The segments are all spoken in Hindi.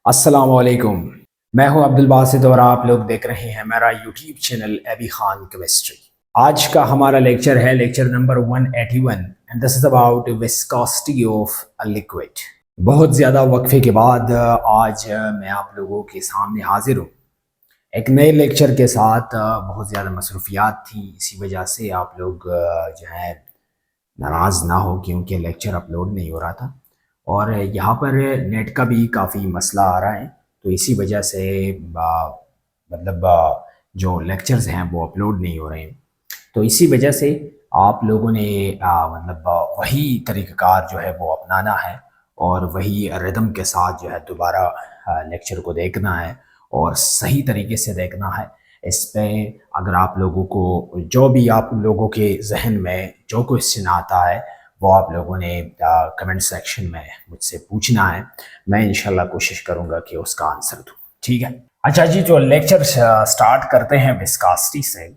अस्सलाम वालेकुम। मैं हूं अब्दुल बासित और आप लोग देख रहे हैं मेरा YouTube channel AB Khan chemistry. आज का हमारा लेक्चर है lecture number 181 and this is about viscosity of a liquid. बहुत ज़्यादा वक्फे के बाद आज मैं आप लोगों के सामने हाजिर हूँ एक नए लेक्चर के साथ। बहुत ज़्यादा मसरूफियात थी, इसी वजह से आप लोग जो है नाराज़ ना हो क्योंकि लेक्चर अपलोड नहीं हो रहा था और यहाँ पर नेट का भी काफ़ी मसला आ रहा है, तो इसी वजह से जो लेक्चर्स हैं वो अपलोड नहीं हो रहे हैं। तो इसी वजह से आप लोगों ने वही तरीक़ाकार जो है वो अपनाना है और वही रिदम के साथ जो है दोबारा लेक्चर को देखना है और सही तरीके से देखना है। इस पे अगर आप लोगों को जो भी आप लोगों के जहन में जो क्वेश्चन आता है वो आप लोगों ने कमेंट सेक्शन में मुझसे पूछना है। मैं इंशाल्लाह कोशिश करूंगा कि उसका आंसर दूं। ठीक है, अच्छा जी, जो लेक्चर स्टार्ट करते हैं विस्कोसिटी से।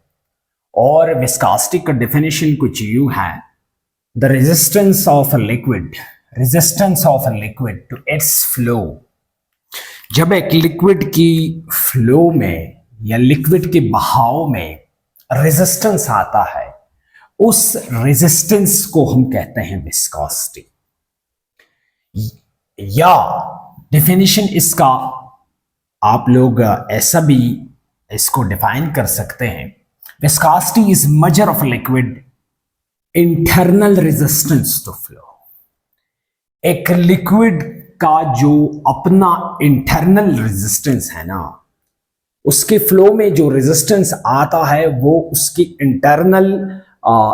और विस्कोसिटी का डेफिनेशन कुछ यूं है, the resistance of a liquid to its flow. जब एक लिक्विड की फ्लो में या लिक्विड के बहाव में रेजिस्टेंस आता है, उस रेजिस्टेंस को हम कहते हैं विस्कोसिटी। या डेफिनेशन इसका आप लोग ऐसा भी इसको डिफाइन कर सकते हैं, viscosity is measure of liquid internal resistance to flow. एक लिक्विड का जो अपना इंटरनल रेजिस्टेंस है ना, उसके फ्लो में जो रेजिस्टेंस आता है वो उसकी इंटरनल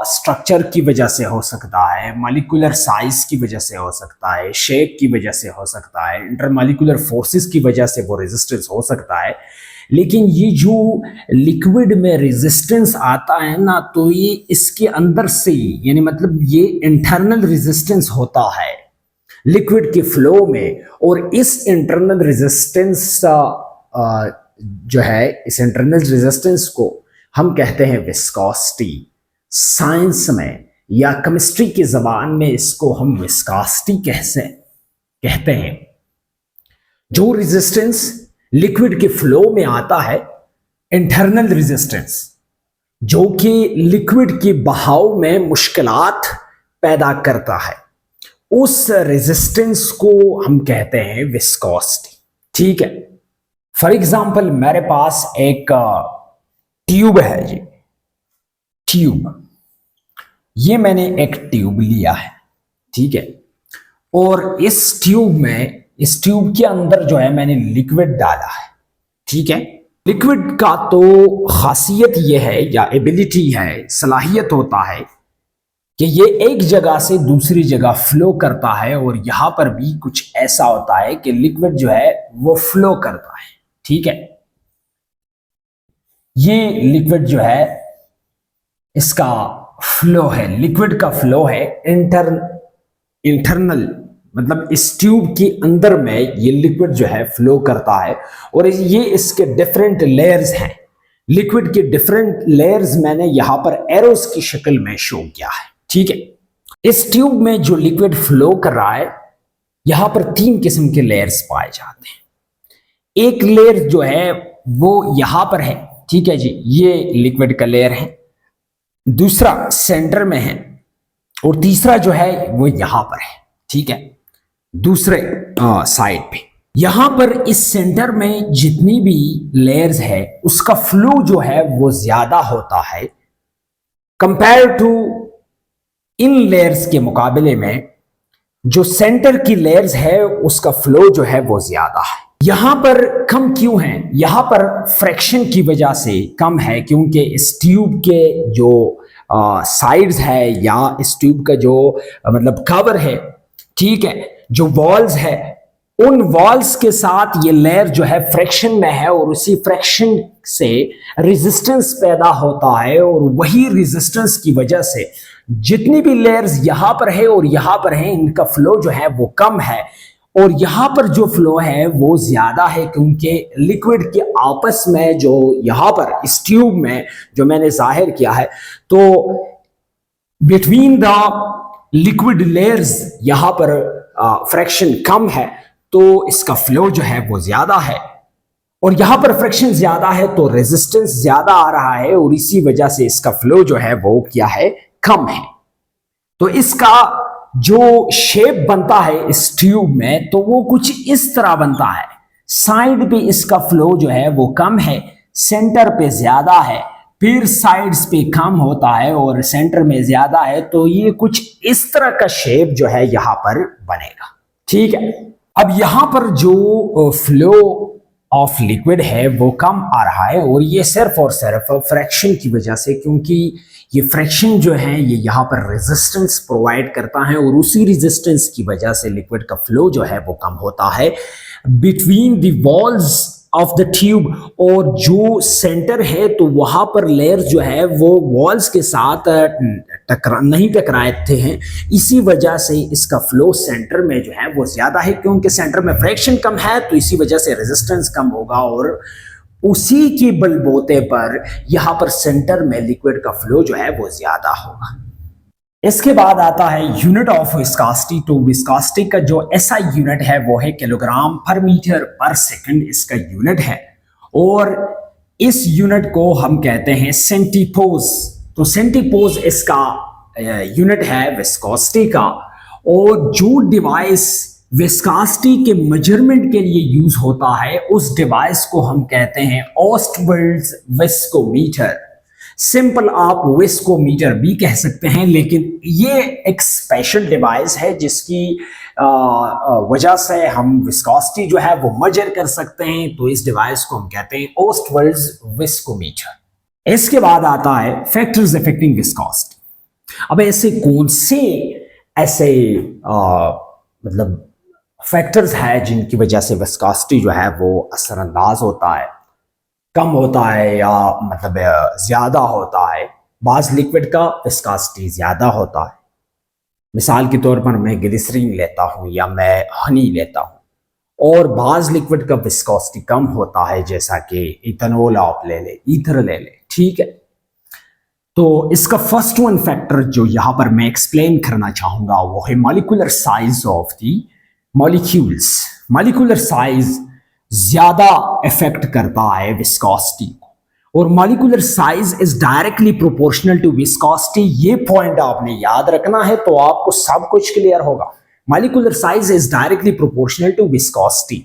स्ट्रक्चर की वजह से हो सकता है, मॉलिक्यूलर साइज की वजह से हो सकता है, शेप की वजह से हो सकता है, इंटरमॉलिक्यूलर फोर्सेस की वजह से वो रेजिस्टेंस हो सकता है। लेकिन ये जो लिक्विड में रेजिस्टेंस आता है ना, तो ये इसके अंदर से यानी मतलब ये इंटरनल रेजिस्टेंस होता है लिक्विड के फ्लो में। और इस इंटरनल रेजिस्टेंस जो है, इस इंटरनल रेजिस्टेंस को हम कहते हैं विस्कोसिटी। साइंस में या केमिस्ट्री की जबान में इसको हम विस्कोसिटी कहते हैं। जो रेजिस्टेंस लिक्विड के फ्लो में आता है, इंटरनल रेजिस्टेंस, जो कि लिक्विड के बहाव में मुश्किलात पैदा करता है, उस रेजिस्टेंस को हम कहते हैं विस्कोसिटी। ठीक है, फॉर एग्जाम्पल मेरे पास एक ट्यूब है जी, ट्यूब। ये मैंने एक ट्यूब लिया है, ठीक है, और इस ट्यूब के अंदर जो है मैंने लिक्विड डाला है। ठीक है, लिक्विड का तो खासियत ये है या एबिलिटी है, सलाहियत होता है कि ये एक जगह से दूसरी जगह फ्लो करता है। और यहां पर भी कुछ ऐसा होता है कि लिक्विड जो है वो फ्लो करता है। ठीक है, ये लिक्विड जो है इसका फ्लो है, लिक्विड का फ्लो है इंटरनल, मतलब इस ट्यूब के अंदर में ये लिक्विड जो है फ्लो करता है। और ये इसके डिफरेंट लेयर्स हैं। लिक्विड के डिफरेंट लेयर्स मैंने यहां पर एरोस की शक्ल में शो किया है। ठीक है, इस ट्यूब में जो लिक्विड फ्लो कर रहा है, यहां पर 3 किस्म के लेयर्स पाए जाते हैं। एक लेयर जो है वो यहां पर है, ठीक है जी, ये लिक्विड का लेयर है। दूसरा सेंटर में है और तीसरा जो है वो यहां पर है। ठीक है, दूसरे साइड पे यहां पर इस सेंटर में जितनी भी लेयर्स है उसका फ्लो जो है वो ज्यादा होता है कंपेयर टू इन लेयर्स के मुकाबले में। जो सेंटर की लेयर्स है उसका फ्लो जो है वो ज्यादा है। यहां पर कम क्यों है? यहां पर फ्रैक्शन की वजह से कम है क्योंकि इस ट्यूब के जो साइड्स है या इस ट्यूब का जो मतलब कवर है, ठीक है, जो वॉल्स है, उन वॉल्स के साथ ये लेयर जो है फ्रैक्शन में है और उसी फ्रैक्शन से रेजिस्टेंस पैदा होता है। और वही रेजिस्टेंस की वजह से जितनी भी लेयर्स यहां पर है और यहां पर है, इनका फ्लो जो है वो कम है और यहां पर जो फ्लो है वो ज्यादा है क्योंकि लिक्विड के आपस में जो यहां पर इस ट्यूब में जो मैंने जाहिर किया है, तो बिटवीन द लिक्विड लेयर्स यहां पर फ्रैक्शन कम है तो इसका फ्लो जो है वो ज्यादा है, और यहां पर फ्रिक्शन ज्यादा है तो रेजिस्टेंस ज्यादा आ रहा है, और इसी वजह से इसका फ्लो जो है वो क्या है, कम है। तो इसका जो शेप बनता है इस ट्यूब में, तो वो कुछ इस तरह बनता है। साइड पे इसका फ्लो जो है वो कम है, सेंटर पे ज्यादा है, फिर साइड्स पे कम होता है और सेंटर में ज्यादा है। तो ये कुछ इस तरह का शेप जो है यहां पर बनेगा। ठीक है, अब यहां पर जो फ्लो ऑफ लिक्विड है वो कम आ रहा है, और ये सिर्फ और सिर्फ फ्रैक्शन की वजह से, क्योंकि ये फ्रैक्शन जो है ये यहाँ पर रेजिस्टेंस प्रोवाइड करता है, और उसी रेजिस्टेंस की वजह से लिक्विड का फ्लो जो है वो कम होता है between the walls of the tube. और जो सेंटर है तो वहां पर लेयर जो है वो वॉल्स के साथ नहीं टकराते हैं, इसी वजह से इसका फ्लो सेंटर में जो है वो ज्यादा है, क्योंकि सेंटर में फ्रैक्शन कम है तो इसी वजह से रेजिस्टेंस कम होगा, और उसी के बलबूते पर यहां पर सेंटर में लिक्विड का फ्लो जो है वो ज्यादा होगा। इसके बाद आता है यूनिट ऑफ विस्कोसिटी। तो विस्कोसिटी का जो ऐसा यूनिट है वो है किलोग्राम पर मीटर पर सेकंड, इसका यूनिट है, और इस यूनिट को हम कहते हैं सेंटीपोज। तो सेंटीपोज इसका यूनिट है विस्कोसिटी का, और जो डिवाइस विस्कोसिटी के मेजरमेंट के लिए यूज होता है उस डिवाइस को हम कहते हैं ऑस्टवर्ड्स विस्कोमीटर। सिंपल आप विस्कोमीटर भी कह सकते हैं, लेकिन ये एक स्पेशल डिवाइस है जिसकी वजह से हम विस्कोसिटी जो है वो मेजर कर सकते हैं। तो इस डिवाइस को हम कहते हैं ऑस्टवर्ड्स विस्कोमीटर। इसके बाद आता है फैक्टर्स अफेक्टिंग विस्कोसिटी। अब ऐसे कौन से ऐसे मतलब फैक्टर्स हैं जिनकी वजह से विस्कोसिटी जो है वो असरअंदाज होता है, कम होता है, या मतलब ज्यादा होता है। बाज लिक्विड का विस्कोसिटी ज्यादा होता है, मिसाल के तौर पर मैं ग्लिसरीन लेता हूं या मैं हनी लेता हूं, और बाज लिक्विड का विस्कोसिटी कम होता है, जैसा कि इथेनॉल आप ले ले, ईथर ले ले। ठीक है, तो इसका फर्स्ट वन फैक्टर जो यहां पर मैं एक्सप्लेन करना चाहूंगा वो है molecular size of the molecules. Molecular size ज्यादा इफेक्ट करता है विस्कोसिटी को, और molecular size is directly proportional to viscosity. ये पॉइंट आपने याद रखना है तो आपको सब कुछ क्लियर होगा। Molecular size is directly proportional to viscosity.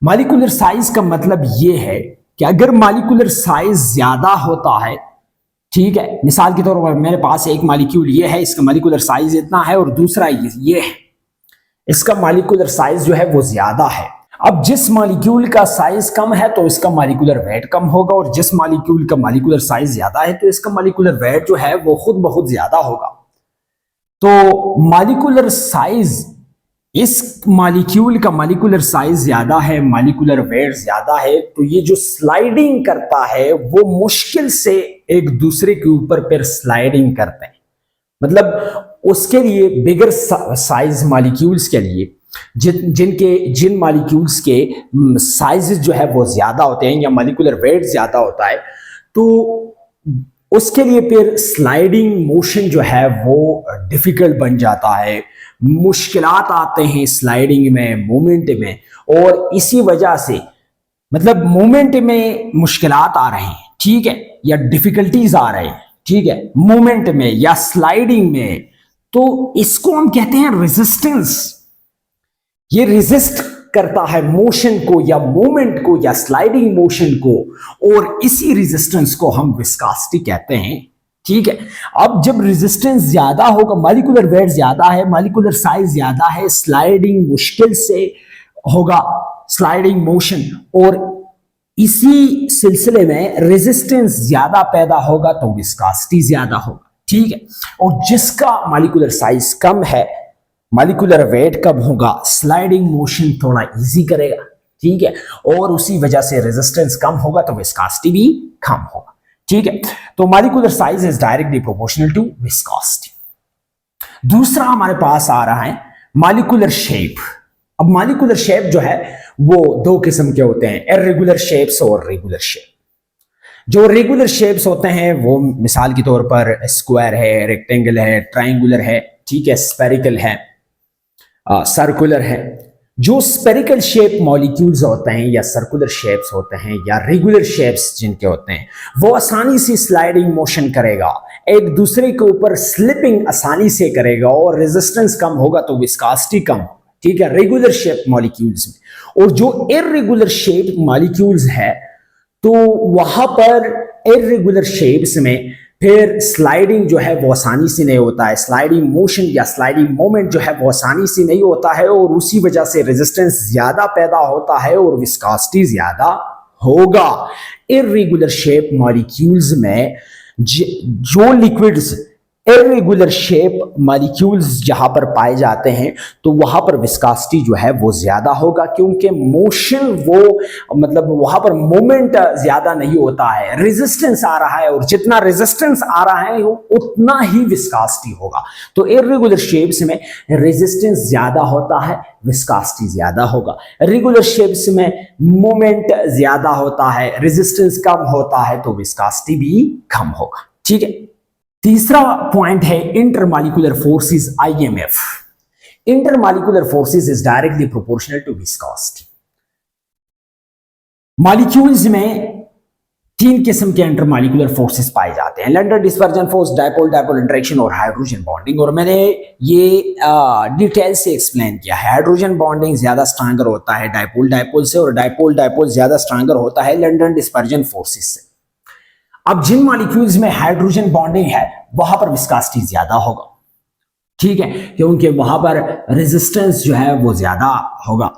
Molecular size का मतलब ये है कि अगर मॉलिक्यूलर साइज ज्यादा होता है, ठीक है, मिसाल के तौर पर मेरे पास एक मॉलिक्यूल ये है, इसका मॉलिक्यूलर साइज इतना है, और दूसरा ये है, इसका मॉलिक्यूलर साइज जो है वो ज्यादा है। अब जिस मॉलिक्यूल का साइज कम है तो इसका मॉलिक्यूलर वेट कम होगा, और जिस मॉलिक्यूल का मॉलिक्यूलर साइज ज्यादा है तो इसका मॉलिक्यूलर वेट जो है वो खुद बहुत ज्यादा होगा। तो मॉलिक्यूलर साइज, इस मॉलिक्यूल का मॉलिक्यूलर साइज ज्यादा है, मॉलिक्यूलर वेट ज्यादा है, तो ये जो स्लाइडिंग करता है वो मुश्किल से एक दूसरे के ऊपर फिर स्लाइडिंग करते हैं। मतलब उसके लिए बिगर साइज मॉलिक्यूल्स के लिए जिन मॉलिक्यूल्स के साइजेस जो है वो ज्यादा होते हैं या मॉलिक्यूलर वेट ज्यादा होता है, तो उसके लिए फिर स्लाइडिंग मोशन जो है वो डिफिकल्ट बन जाता है, मुश्किलात आते हैं स्लाइडिंग में, मूवमेंट में, और इसी वजह से मतलब मूवमेंट में मुश्किलात आ रहे हैं, ठीक है, या डिफिकल्टीज आ रहे हैं, ठीक है, मूवमेंट में या स्लाइडिंग में, तो इसको हम कहते हैं रेजिस्टेंस। ये रेजिस्ट करता है मोशन को या मूवमेंट को या स्लाइडिंग मोशन को, और इसी रेजिस्टेंस को हम विस्कोसिटी कहते हैं। ठीक है, अब जब रेजिस्टेंस ज्यादा होगा, मॉलिक्यूलर वेट ज्यादा है, मॉलिक्यूलर साइज ज्यादा है, स्लाइडिंग मुश्किल से होगा, स्लाइडिंग मोशन, और इसी सिलसिले में रेजिस्टेंस ज्यादा पैदा होगा तो विस्कोसिटी ज्यादा होगा। ठीक है, और जिसका मॉलिक्यूलर साइज कम है, मॉलिक्यूलर वेट कम होगा, स्लाइडिंग मोशन थोड़ा इजी करेगा, ठीक है, और उसी वजह से रेजिस्टेंस कम होगा तो विस्कोसिटी भी कम होगा। ठीक है, तो molecular size is directly proportional to viscosity. दूसरा हमारे पास आ रहा है मॉलिक्यूलर शेप। अब मॉलिक्यूलर शेप जो है वो दो किस्म के होते हैं, इर्रेगुलर शेप्स और रेगुलर शेप। जो रेगुलर शेप्स होते हैं वो मिसाल के तौर पर स्क्वायर है, रेक्टेंगल है, ट्राइंगुलर है, ठीक है, स्फेरिकल है, सर्कुलर है। जो स्पेरिकल शेप मॉलिक्यूल्स होते हैं या सर्कुलर शेप्स होते हैं या रेगुलर शेप्स जिनके होते हैं, वो आसानी से स्लाइडिंग मोशन करेगा, एक दूसरे के ऊपर स्लिपिंग आसानी से करेगा और रेजिस्टेंस कम होगा तो विस्कोसिटी कम, ठीक है, रेगुलर शेप मॉलिक्यूल्स में। और जो इररेगुलर शेप मॉलिक्यूल्स है तो वहां पर इररेगुलर शेप्स में फिर स्लाइडिंग जो है वो आसानी से नहीं होता है, स्लाइडिंग मोशन या स्लाइडिंग मोमेंट जो है वो आसानी से नहीं होता है और उसी वजह से रेजिस्टेंस ज्यादा पैदा होता है और विस्कोसिटी ज्यादा होगा। इररेगुलर शेप मॉलिक्यूल्स में जो लिक्विड्स इररेगुलर शेप मॉलिक्यूल्स जहां पर पाए जाते हैं तो वहां पर विस्कोसिटी जो है वो ज्यादा होगा, क्योंकि मोशन वो मतलब वहां पर मोमेंट ज्यादा नहीं होता है, रेजिस्टेंस आ रहा है और जितना रेजिस्टेंस आ रहा है उतना ही विस्कोसिटी होगा। तो इररेगुलर शेप्स में रेजिस्टेंस ज्यादा होता है, विस्कोसिटी ज्यादा होगा। रेगुलर शेप्स में मोमेंट ज्यादा होता है, रेजिस्टेंस कम होता है तो विस्कोसिटी भी कम होगा, ठीक है। तीसरा पॉइंट है intermolecular forces, IMF। Intermolecular forces is directly proportional to viscosity. Molecules में तीन किस्म के इंटरमॉलिक्यूलर फोर्सेस पाए जाते हैं, London dispersion force, dipole dipole interaction और हाइड्रोजन बॉन्डिंग। और मैंने ये डिटेल से एक्सप्लेन किया है। हाइड्रोजन बॉन्डिंग ज्यादा स्ट्रांगर होता है डायपोल डायपोल से और डायपोल डायपोल ज्यादा स्ट्रांगर होता है लंडन डिस्पर्जन फोर्सेस से। अब जिन मॉलिक्यूल्स में हाइड्रोजन बॉन्डिंग है वहां पर विस्कोसिटी ज्यादा होगा, ठीक है, क्योंकि वहां पर रेजिस्टेंस जो है वो ज्यादा होगा।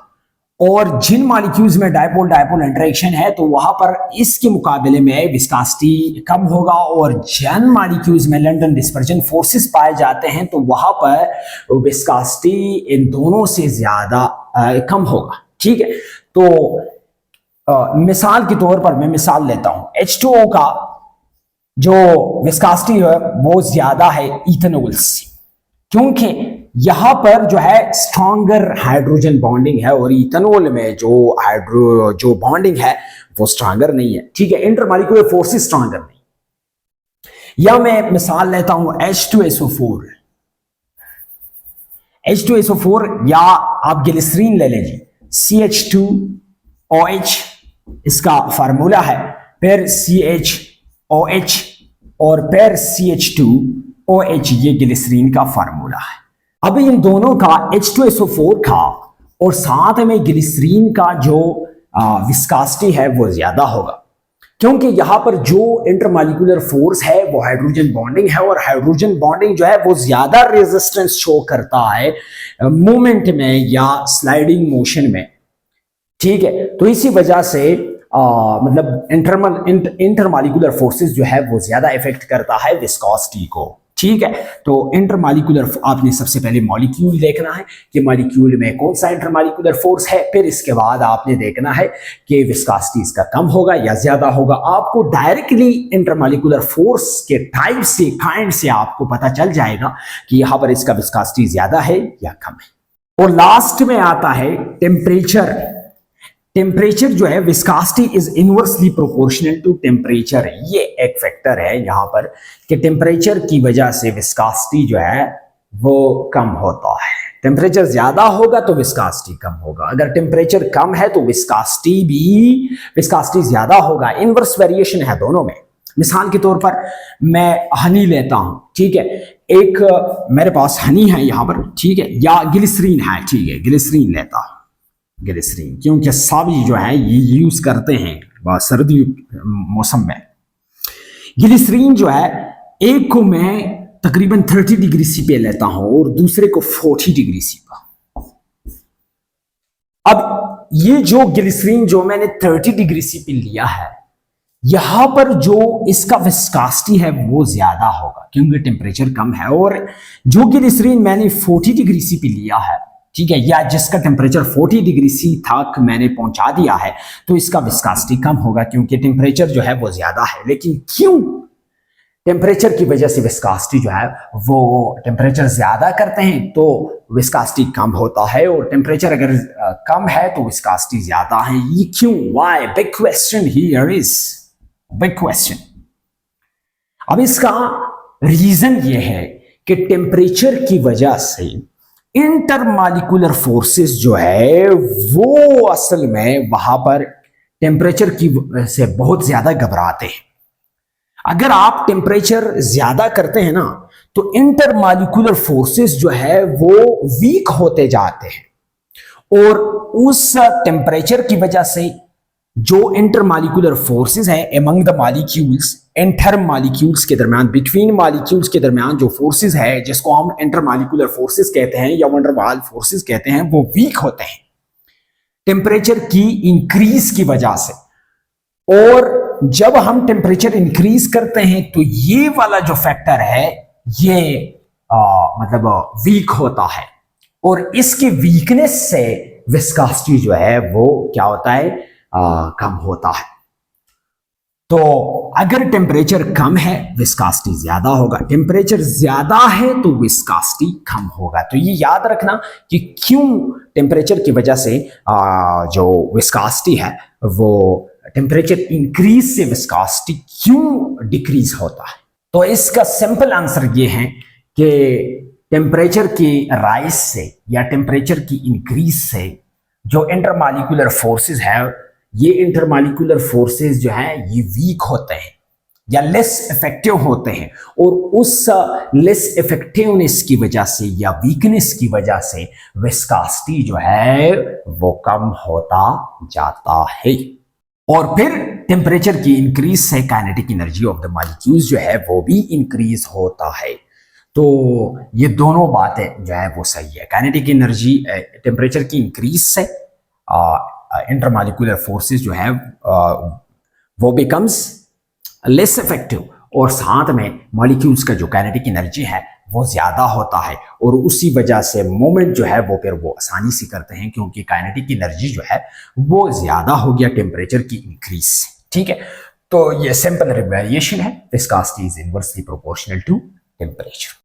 और जिन मॉलिक्यूल्स में डायपोल डायपोल इंटरेक्शन है तो वहां पर इसके मुकाबले में विस्कोसिटी कम होगा। और जिन मॉलिक्यूल्स में लंडन डिस्पर्जन फोर्सेस पाए जाते हैं तो वहां पर विस्कोसिटी इन दोनों से ज्यादा कम होगा, ठीक है। तो मिसाल के तौर पर मैं मिसाल लेता हूं, H2O का जो विस्कोसिटी है वो ज्यादा है इथेनॉल से, क्योंकि यहां पर जो है स्ट्रॉन्गर हाइड्रोजन बॉन्डिंग है और इथेनॉल में जो बॉन्डिंग है वो स्ट्रॉन्गर नहीं है, ठीक है, इंटरमॉलिक्यूलर फोर्सेस स्ट्रॉन्गर नहीं। या मैं मिसाल लेता हूं H2SO4, या आप ग्लिसरीन ले लीजिए, CH2OH इसका फार्मूला है, फिर CHOH और फिर CH2OH ये ग्लिसरीन का फार्मूला है। अब इन दोनों का H2SO4 का और साथ में ग्लिसरीन का जो विस्कोसिटी है वो ज्यादा होगा, क्योंकि यहां पर जो इंटरमॉलिक्यूलर फोर्स है वो हाइड्रोजन बॉन्डिंग है और हाइड्रोजन बॉन्डिंग जो है वो ज्यादा रेजिस्टेंस शो करता है मूवमेंट में या स्लाइडिंग मोशन में, ठीक है। तो इसी वजह से मतलब इंटरमॉलिक्यूलर फोर्सेस जो है वो ज्यादा इफेक्ट करता है विस्कोसिटी को, ठीक है। तो इंटरमॉलिक्यूलर आपने सबसे पहले मॉलिक्यूल देखना है कि मॉलिक्यूल में कौन सा इंटरमॉलिक्यूलर फोर्स है, फिर इसके बाद आपने देखना है कि विस्कोसिटी इसका कम होगा या ज्यादा होगा। आपको डायरेक्टली इंटरमॉलिक्यूलर फोर्स के टाइप से काइंड से आपको पता चल जाएगा कि यहां पर इसका विस्कोसिटी ज्यादा है या कम है। और लास्ट में आता है टेम्परेचर। टेम्परेचर जो है, viscosity is inversely proportional to temperature. ये एक फैक्टर है यहां पर कि टेम्परेचर की वजह से विस्कोसिटी जो है वो कम होता है। टेम्परेचर ज्यादा होगा तो विस्कोसिटी कम होगा, अगर टेम्परेचर कम है तो विस्कोसिटी ज्यादा होगा। इनवर्स वेरिएशन है दोनों में। मिसाल के तौर पर मैं हनी लेता हूं, ठीक है, एक मेरे पास हनी है यहां पर, ठीक है, या ग्लिसरीन है, ठीक है, ग्लिसरीन लेता हूं, ग्लिसरीन, क्योंकि सभी जो है ये यूज करते हैं सर्दी मौसम में। ग्लिसरीन जो है एक को मैं तकरीबन 30 डिग्री सी पे लेता हूं और दूसरे को 40 डिग्री सी पे। अब ये जो ग्लिसरीन जो मैंने 30 डिग्री सी पे लिया है, यहां पर जो इसका विस्कोसिटी है वो ज्यादा होगा क्योंकि टेम्परेचर कम है। और जो ग्लिसरीन मैंने 40 डिग्री सी पे लिया है, ठीक है, या जिसका टेम्परेचर 40 डिग्री सी तक मैंने पहुंचा दिया है, तो इसका विस्कोसिटी कम होगा क्योंकि टेम्परेचर जो है वो ज्यादा है। लेकिन क्यों? टेम्परेचर की वजह से विस्कोसिटी जो है वो टेम्परेचर ज्यादा करते हैं तो विस्कोसिटी कम होता है, और टेम्परेचर अगर कम है तो विस्कोसिटी ज्यादा है। ये क्यों? Why? Big question here is, big question. अब इसका रीजन ये है कि टेम्परेचर की वजह से इंटरमॉलिक्यूलर फोर्सेस जो है वो असल में वहां पर टेम्परेचर की से बहुत ज्यादा घबराते हैं। अगर आप टेम्परेचर ज्यादा करते हैं ना तो इंटरमॉलिक्यूलर फोर्सेस जो है वो वीक होते जाते हैं और उस टेम्परेचर की वजह से जो इंटरमॉलिक्यूलर फोर्सेस हैं among the molecules, inter molecules के दरमियान, बिटवीन मॉलिक्यूल्स के दरमियान जो फोर्सेस है जिसको हम इंटरमॉलिक्यूलर फोर्सेस कहते हैं या वंडरवाल फोर्सेस कहते हैं, वो वीक होते हैं टेम्परेचर की इंक्रीज की वजह से। और जब हम टेम्परेचर इंक्रीज करते हैं तो ये वाला जो फैक्टर है ये मतलब वीक होता है और इसके वीकनेस से विस्कोसिटी जो है वो क्या होता है, कम होता है। तो अगर टेम्परेचर कम है विस्कोसिटी ज्यादा होगा, टेम्परेचर ज्यादा है तो विस्कोसिटी कम होगा। तो ये याद रखना कि क्यों टेम्परेचर की वजह से जो विस्कोसिटी है वो टेम्परेचर इंक्रीज से विस्कोसिटी क्यों डिक्रीज होता है। तो इसका सिंपल आंसर ये है कि टेम्परेचर की राइज से या टेम्परेचर की इंक्रीज से जो इंटरमॉलिक्यूलर फोर्सेस है, ये इंटरमॉलिक्यूलर फोर्सेस जो है ये वीक होते हैं या लेस इफेक्टिव होते हैं और उस लेस इफेक्टिवनेस की वजह से या वीकनेस की वजह से विस्कोसिटी जो है वो कम होता जाता है। और फिर टेम्परेचर की इंक्रीज से kinetic energy of the molecules जो है वो भी इंक्रीज होता है। तो ये दोनों बातें जो है वो सही है। काइनेटिक एनर्जी टेम्परेचर की इंक्रीज से इंटरमॉलिक्यूलर फोर्सेस जो है वो बिकम्स लेस इफेक्टिव और साथ में मॉलिक्यूल्स का जो काइनेटिक एनर्जी है वो ज्यादा होता है और उसी वजह से मूवमेंट जो है वो फिर वो आसानी से करते हैं क्योंकि काइनेटिक एनर्जी जो है वो ज्यादा हो गया टेम्परेचर की इंक्रीज से। ठीक है, तो ये सिंपल वेरिएशन है, viscosity is inversely proportional to temperature.